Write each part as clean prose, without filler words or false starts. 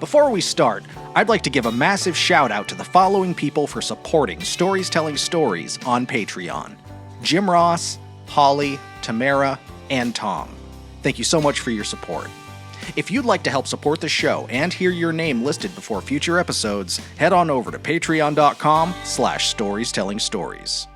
Before we start, I'd like to give a massive shout out to the following people for supporting Stories Telling Stories on Patreon: Jim Ross, Holly, Tamara, and Tom. Thank you so much for your support. If you'd like to help support the show and hear your name listed before future episodes, head on over to patreon.com/storiestellingstories.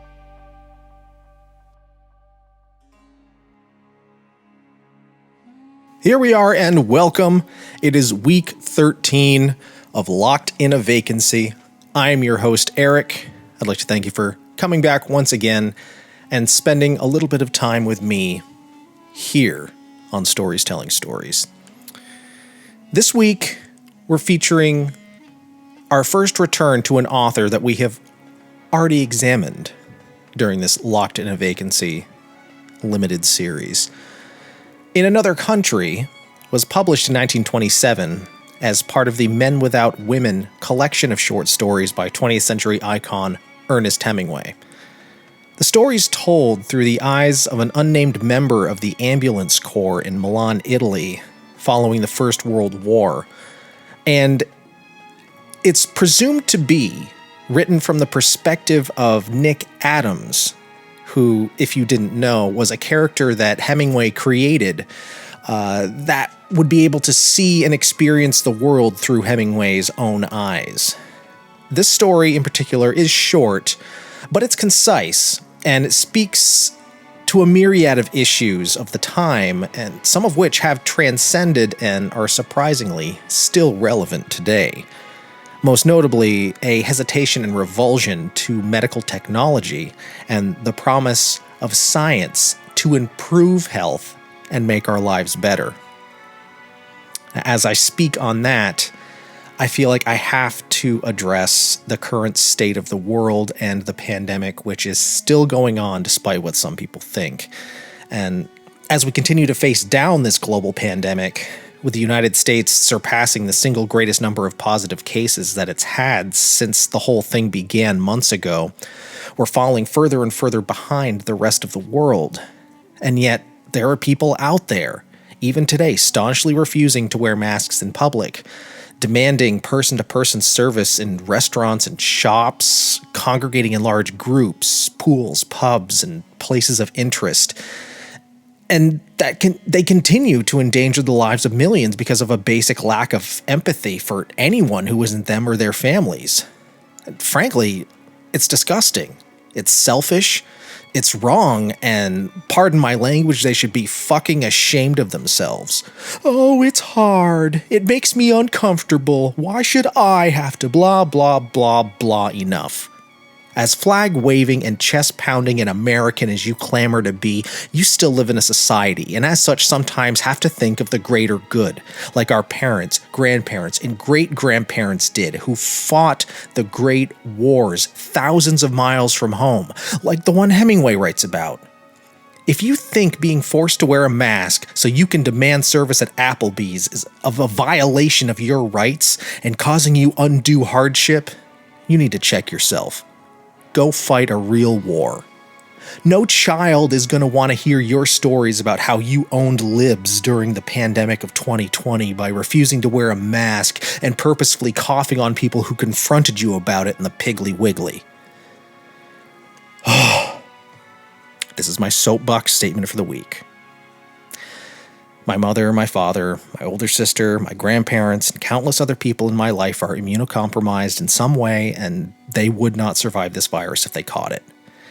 Here we are, and welcome. It is week 13 of Locked in a Vacancy. I am your host, Eric. I'd like to thank you for coming back once again and spending a little bit of time with me here on Stories Telling Stories. This week, we're featuring our first return to an author that we have already examined during this Locked in a Vacancy limited series. In Another Country was published in 1927 as part of the Men Without Women collection of short stories by 20th century icon Ernest Hemmingway. The story is told through the eyes of an unnamed member of the ambulance corps in Milan, Italy, following the First World War, and it's presumed to be written from the perspective of Nick Adams, who, if you didn't know, was a character that Hemingway created that would be able to see and experience the world through Hemingway's own eyes. This story in particular is short, but it's concise, and it speaks to a myriad of issues of the time, and some of which have transcended and are surprisingly still relevant today. Most notably, a hesitation and revulsion to medical technology and the promise of science to improve health and make our lives better. As I speak on that, I feel like I have to address the current state of the world and the pandemic, which is still going on despite what some people think. And as we continue to face down this global pandemic, with the United States surpassing the single greatest number of positive cases that it's had since the whole thing began months ago, we're falling further and further behind the rest of the world. And yet, there are people out there, even today, staunchly refusing to wear masks in public, demanding person-to-person service in restaurants and shops, congregating in large groups, pools, pubs, and places of interest. And they continue to endanger the lives of millions because of a basic lack of empathy for anyone who isn't them or their families. And frankly, it's disgusting. It's selfish. It's wrong. And pardon my language, they should be fucking ashamed of themselves. Oh, it's hard. It makes me uncomfortable. Why should I have to blah, blah, blah, blah enough? As flag-waving and chest-pounding an American as you clamor to be, you still live in a society, and as such sometimes have to think of the greater good, like our parents, grandparents, and great-grandparents did, who fought the great wars thousands of miles from home, like the one Hemingway writes about. If you think being forced to wear a mask so you can demand service at Applebee's is of a violation of your rights and causing you undue hardship, you need to check yourself. Go fight a real war. No child is going to want to hear your stories about how you owned libs during the pandemic of 2020 by refusing to wear a mask and purposefully coughing on people who confronted you about it in the Piggly Wiggly. This is my soapbox statement for the week. My mother, my father, my older sister, my grandparents, and countless other people in my life are immunocompromised in some way, and they would not survive this virus if they caught it.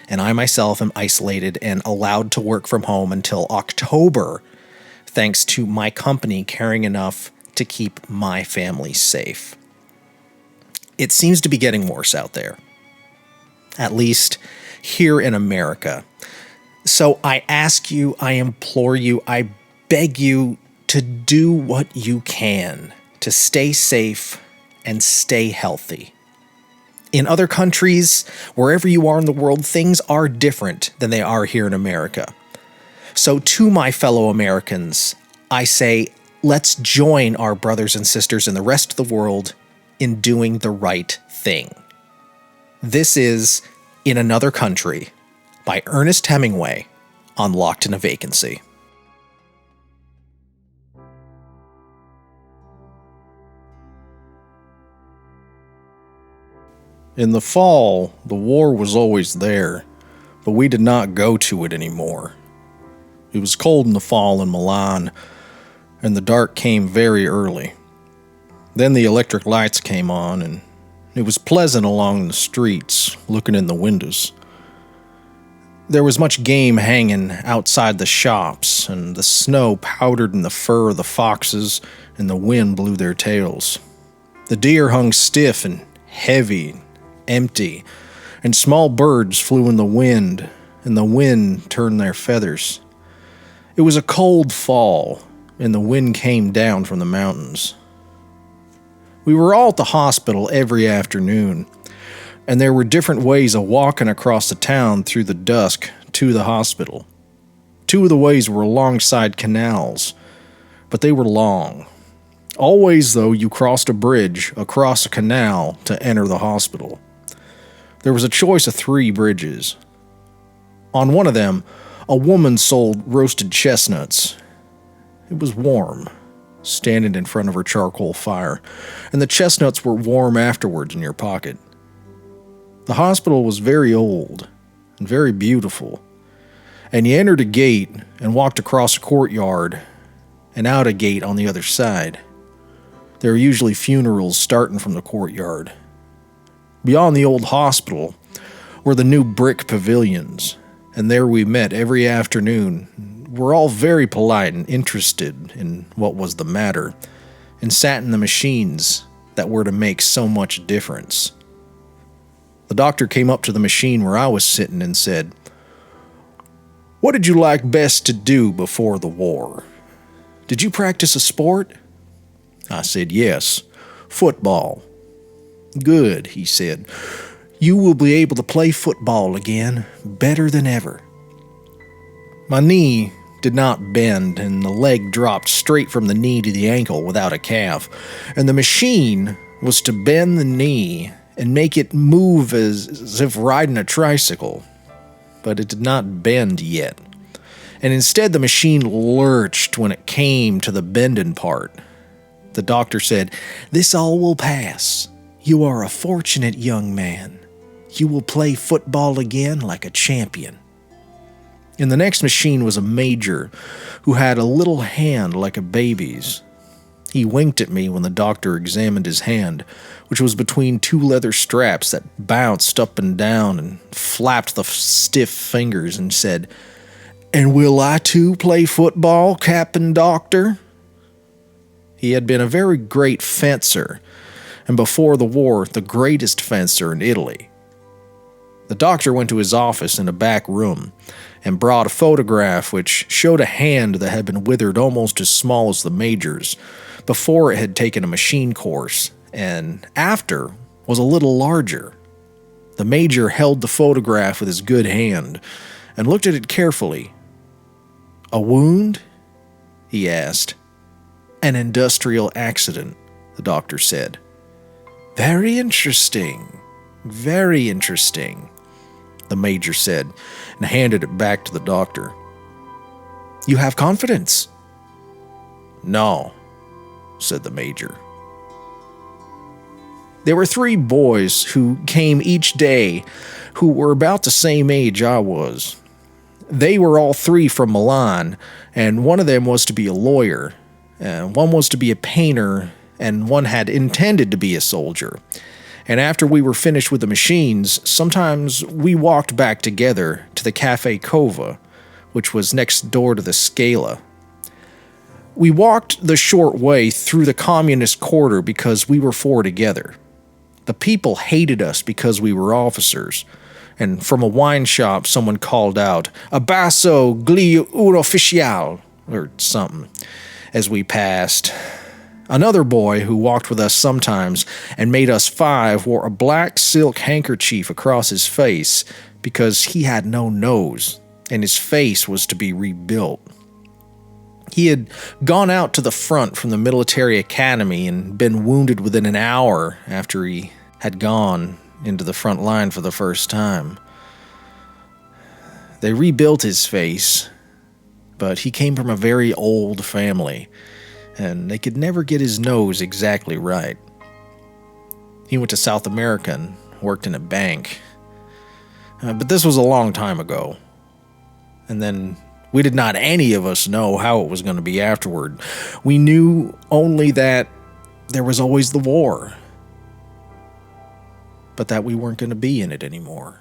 And I myself am isolated and allowed to work from home until October, thanks to my company caring enough to keep my family safe. It seems to be getting worse out there, at least here in America. So I ask you, I implore you, I beg you to do what you can to stay safe and stay healthy. In other countries, wherever you are in the world, things are different than they are here in America. So to my fellow Americans, I say, let's join our brothers and sisters in the rest of the world in doing the right thing. This is In Another Country by Ernest Hemmingway on Locked in a Vacancy. In the fall, the war was always there, but we did not go to it anymore. It was cold in the fall in Milan, and the dark came very early. Then the electric lights came on, and it was pleasant along the streets, looking in the windows. There was much game hanging outside the shops, and the snow powdered in the fur of the foxes, and the wind blew their tails. The deer hung stiff and heavy, empty, and small birds flew in the wind, and the wind turned their feathers. It was a cold fall, and the wind came down from the mountains. We were all at the hospital every afternoon, and there were different ways of walking across the town through the dusk to the hospital. 2 of the ways were alongside canals, but they were long. Always, though, you crossed a bridge across a canal to enter the hospital. There was a choice of 3 bridges. On one of them, a woman sold roasted chestnuts. It was warm, standing in front of her charcoal fire, and the chestnuts were warm afterwards in your pocket. The hospital was very old and very beautiful, and you entered a gate and walked across a courtyard and out a gate on the other side. There were usually funerals starting from the courtyard. Beyond the old hospital were the new brick pavilions, and there we met every afternoon. We're all very polite and interested in what was the matter, and sat in the machines that were to make so much difference. The doctor came up to the machine where I was sitting and said, "What did you like best to do before the war? Did you practice a sport?" I said, "Yes, football." "Good," he said. "You will be able to play football again, better than ever." My knee did not bend, and the leg dropped straight from the knee to the ankle without a calf, and the machine was to bend the knee and make it move as if riding a tricycle. But it did not bend yet, and instead the machine lurched when it came to the bending part. The doctor said, "This all will pass. You are a fortunate young man. You will play football again like a champion." In the next machine was a major who had a little hand like a baby's. He winked at me when the doctor examined his hand, which was between 2 leather straps that bounced up and down and flapped the stiff fingers, and said, "And will I too play football, Captain Doctor?" He had been a very great fencer, and before the war, the greatest fencer in Italy. The doctor went to his office in a back room and brought a photograph which showed a hand that had been withered almost as small as the major's before it had taken a machine course, and after was a little larger. The major held the photograph with his good hand and looked at it carefully. "A wound?" he asked. "An industrial accident," the doctor said. "Very interesting, very interesting," the major said, and handed it back to the doctor. "You have confidence?" "No," said the major. There were 3 boys who came each day who were about the same age I was. They were all 3 from Milan, and one of them was to be a lawyer, and one was to be a painter, and one had intended to be a soldier. And after we were finished with the machines, sometimes we walked back together to the Cafe Cova, which was next door to the Scala. We walked the short way through the communist quarter because we were 4 together. The people hated us because we were officers, and from a wine shop someone called out, "Abbasso gli un ufficiale," or something, as we passed. Another boy who walked with us sometimes and made us 5 wore a black silk handkerchief across his face because he had no nose, and his face was to be rebuilt. He had gone out to the front from the military academy and been wounded within an hour after he had gone into the front line for the first time. They rebuilt his face, but he came from a very old family, and they could never get his nose exactly right. He went to South America and worked in a bank. But this was a long time ago. And then we did not any of us know how it was going to be afterward. We knew only that there was always the war, but that we weren't going to be in it anymore.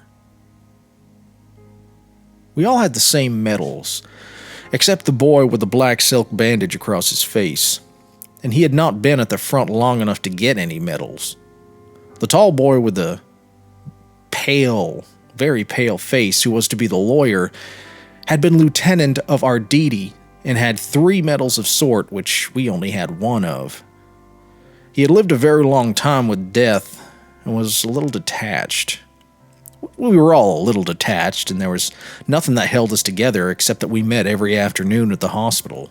We all had the same medals, except the boy with the black silk bandage across his face, and he had not been at the front long enough to get any medals. The tall boy with the pale, very pale face, who was to be the lawyer, had been lieutenant of Arditi and had 3 medals of sort, which we only had 1 of. He had lived a very long time with death and was a little detached. We were all a little detached, and there was nothing that held us together except that we met every afternoon at the hospital.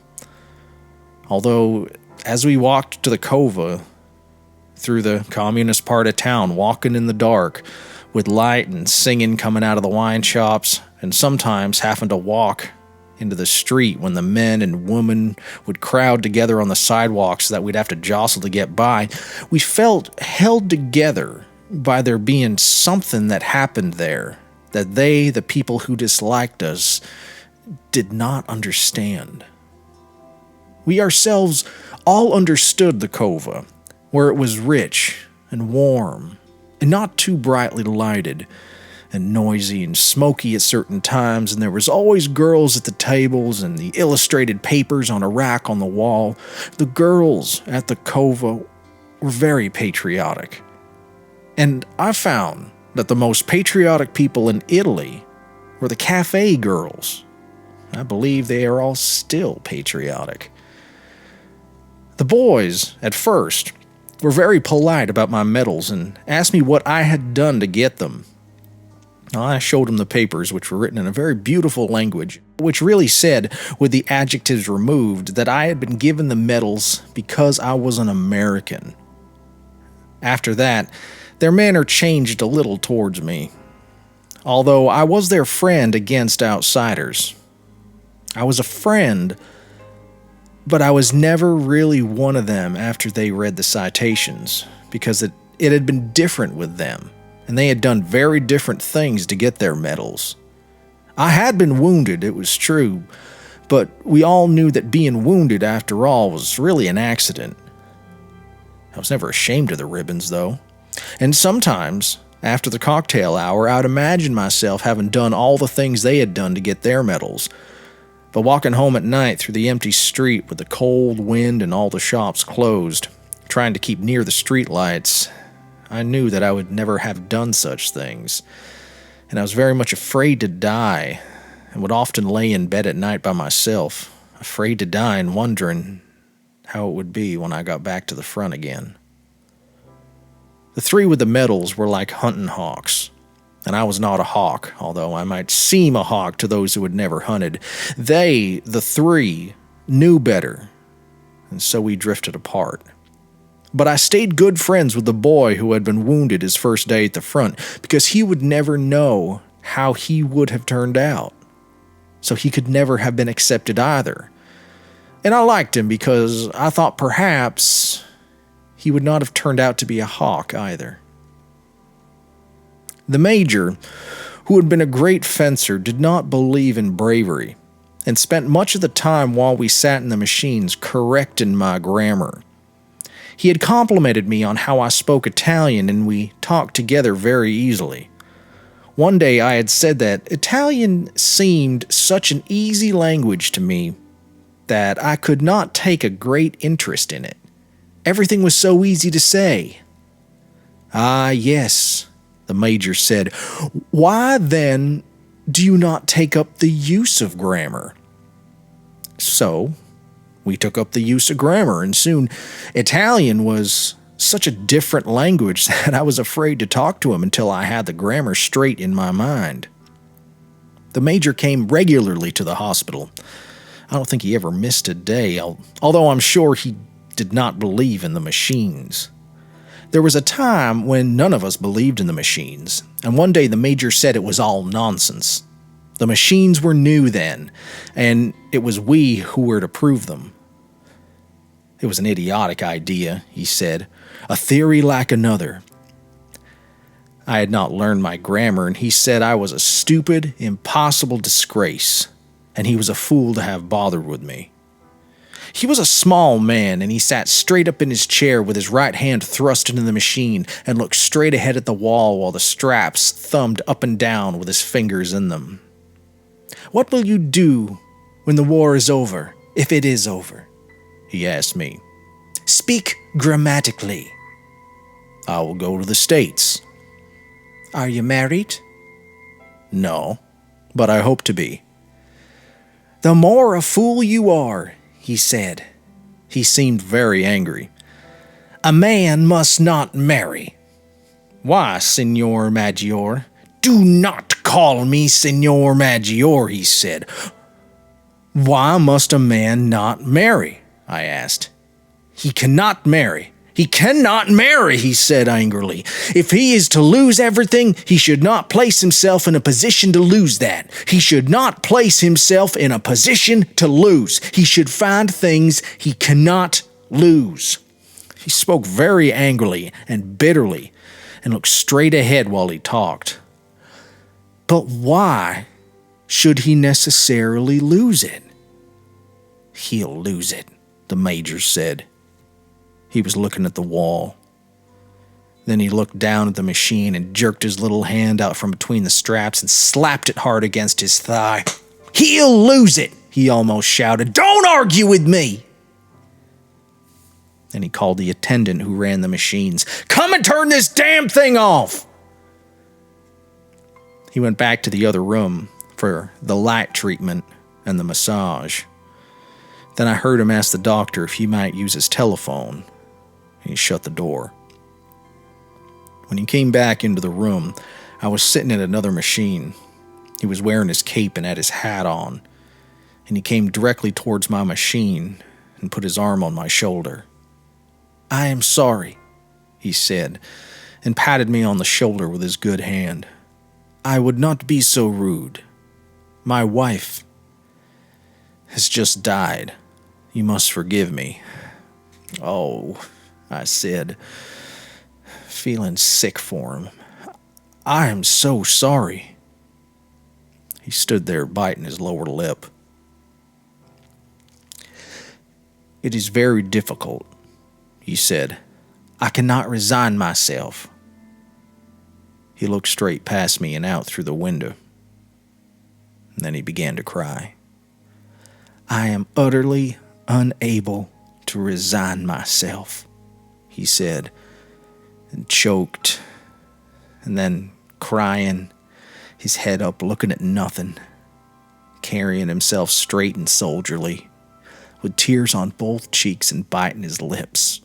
Although, as we walked to the cova, through the communist part of town, walking in the dark, with light and singing coming out of the wine shops, and sometimes having to walk into the street when the men and women would crowd together on the sidewalks so that we'd have to jostle to get by, we felt held together by there being something that happened there that they, the people who disliked us, did not understand. We ourselves all understood the cova, where it was rich and warm and not too brightly lighted and noisy and smoky at certain times, and there was always girls at the tables and the illustrated papers on a rack on the wall. The girls at the cova were very patriotic. And I found that the most patriotic people in Italy were the cafe girls. I believe they are all still patriotic. The boys, at first, were very polite about my medals and asked me what I had done to get them. I showed them the papers, which were written in a very beautiful language, which really said, with the adjectives removed, that I had been given the medals because I was an American. After that, their manner changed a little towards me, although I was their friend against outsiders. I was a friend, but I was never really one of them after they read the citations, because it had been different with them, and they had done very different things to get their medals. I had been wounded, it was true, but we all knew that being wounded, after all, was really an accident. I was never ashamed of the ribbons, though. And sometimes, after the cocktail hour, I'd imagine myself having done all the things they had done to get their medals. But walking home at night through the empty street with the cold wind and all the shops closed, trying to keep near the streetlights, I knew that I would never have done such things. And I was very much afraid to die, and would often lay in bed at night by myself, afraid to die and wondering how it would be when I got back to the front again. The 3 with the medals were like hunting hawks, and I was not a hawk, although I might seem a hawk to those who had never hunted. They, the 3, knew better, and so we drifted apart. But I stayed good friends with the boy who had been wounded his first day at the front, because he would never know how he would have turned out, so he could never have been accepted either. And I liked him because I thought perhaps he would not have turned out to be a hawk either. The major, who had been a great fencer, did not believe in bravery, and spent much of the time while we sat in the machines correcting my grammar. He had complimented me on how I spoke Italian, and we talked together very easily. One day I had said that Italian seemed such an easy language to me that I could not take a great interest in it. Everything was so easy to say. "Ah, yes," the major said. "Why, then, do you not take up the use of grammar?" So, we took up the use of grammar, and soon Italian was such a different language that I was afraid to talk to him until I had the grammar straight in my mind. The major came regularly to the hospital. I don't think he ever missed a day, although I'm sure he did not believe in the machines. There was a time when none of us believed in the machines, and one day the major said it was all nonsense. The machines were new then, and it was we who were to prove them. It was an idiotic idea, he said, a theory like another. I had not learned my grammar, and he said I was a stupid, impossible disgrace, and he was a fool to have bothered with me. He was a small man, and he sat straight up in his chair with his right hand thrust into the machine and looked straight ahead at the wall while the straps thumbed up and down with his fingers in them. "What will you do when the war is over, if it is over?" he asked me. "Speak grammatically." "I will go to the States." "Are you married?" "No, but I hope to be." "The more a fool you are," he said. He seemed very angry. "A man must not marry." "Why, Signor Maggiore?" "Do not call me Signor Maggiore," he said. "Why must a man not marry?" I asked. "He cannot marry. He cannot marry," he said angrily. "If he is to lose everything, he should not place himself in a position to lose that. He should not place himself in a position to lose. He should find things he cannot lose." He spoke very angrily and bitterly and looked straight ahead while he talked. "But why should he necessarily lose it?" "He'll lose it," the major said. He was looking at the wall. Then he looked down at the machine and jerked his little hand out from between the straps and slapped it hard against his thigh. "He'll lose it," he almost shouted. "Don't argue with me." Then he called the attendant who ran the machines. "Come and turn this damn thing off!" He went back to the other room for the light treatment and the massage. Then I heard him ask the doctor if he might use his telephone. He shut the door. When he came back into the room, I was sitting at another machine. He was wearing his cape and had his hat on, and he came directly towards my machine and put his arm on my shoulder. "I am sorry," he said, and patted me on the shoulder with his good hand. "I would not be so rude. My wife has just died. You must forgive me." "Oh," I said, feeling sick for him. "I am so sorry." He stood there biting his lower lip. "It is very difficult," he said. "I cannot resign myself." He looked straight past me and out through the window. And then he began to cry. "I am utterly unable to resign myself," he said, and choked, and then crying, his head up, looking at nothing, carrying himself straight and soldierly, with tears on both cheeks and biting his lips.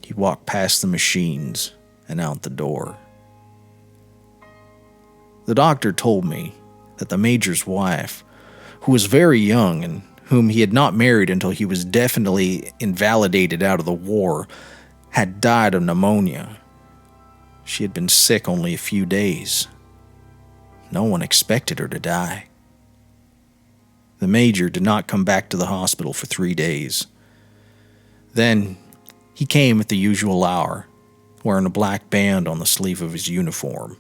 He walked past the machines and out the door. The doctor told me that the major's wife, who was very young and whom he had not married until he was definitely invalidated out of the war, had died of pneumonia. She had been sick only a few days. No one expected her to die. The major did not come back to the hospital for 3 days. Then he came at the usual hour, wearing a black band on the sleeve of his uniform.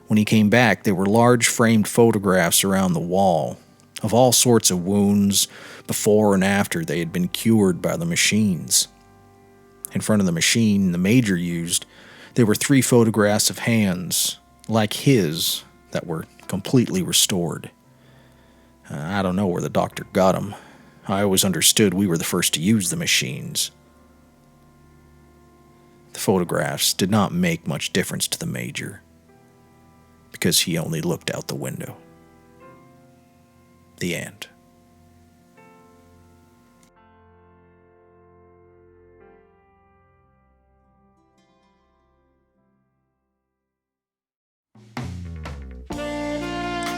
When he came back, there were large framed photographs around the wall of all sorts of wounds before and after they had been cured by the machines. In front of the machine the major used, there were 3 photographs of hands, like his, that were completely restored. I don't know where the doctor got them. I always understood we were the first to use the machines. The photographs did not make much difference to the major, because he only looked out the window. The end.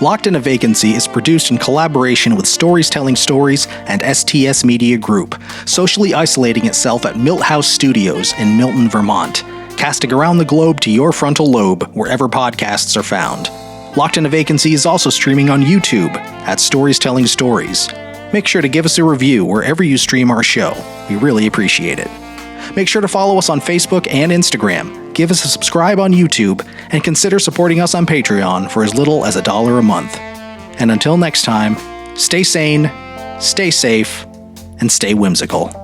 Locked in a Vacancy is produced in collaboration with Stories Telling Stories and STS Media Group, socially isolating itself at Milt House Studios in Milton, Vermont, casting around the globe to your frontal lobe wherever podcasts are found. Locked in a Vacancy is also streaming on YouTube at Stories Telling Stories. Make sure to give us a review wherever you stream our show. We really appreciate it. Make sure to follow us on Facebook and Instagram, give us a subscribe on YouTube, and consider supporting us on Patreon for as little as $1 a month. And until next time, stay sane, stay safe, and stay whimsical.